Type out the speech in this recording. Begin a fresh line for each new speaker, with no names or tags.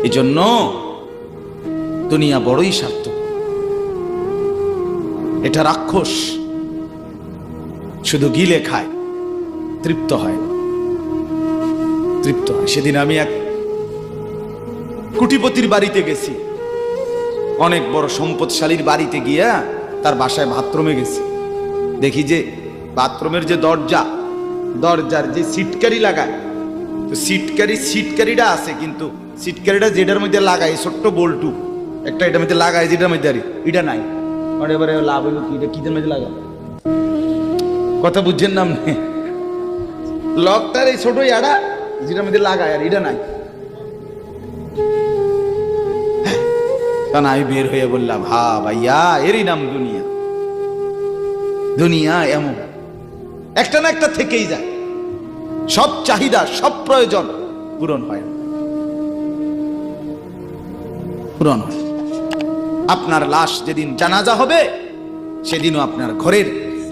এজন্য দুনিয়া বড়ই স্বার্থপর। এটা রাক্ষস, শুধু গিলে খায়, তৃপ্ত হয় না, তৃপ্ত হয়। সেদিন আমি এক কোটিপতির বাড়িতে গেছি, অনেক বড় সম্পদশালীর বাড়িতে গিয়া তার বাসায় বাথরুমে গেছি। দেখি যে বাথরুমের যে দরজার যে সিটকারি লাগায়, তো সিটকারিটা আছে, কিন্তু সিটকারিটা যেটার মধ্যে লাগায় ছোট্ট বল্টু একটা, এটার মধ্যে লাগায় যেটার মধ্যে এটা নাই। মানে এবারে লাভ হইল কি, এটা কিদের মধ্যে লাগা, কথা বুঝছেন না আপনি? লকটার এই ছোট ইয়াটা যেটার মধ্যে লাগায়, আর এটা নাই। কারণ আমি বের হয়ে বললাম, হা ভাইয়া, এরই নাম দুনিয়া। দুনিয়া এমন একটা না একটা থেকেই যায়, সব চাহিদা সব প্রয়োজন পূরণ হয় না, পূরণ হয়। আপনার লাশ যেদিন জানাজা হবে, সেদিনও আপনার ঘরের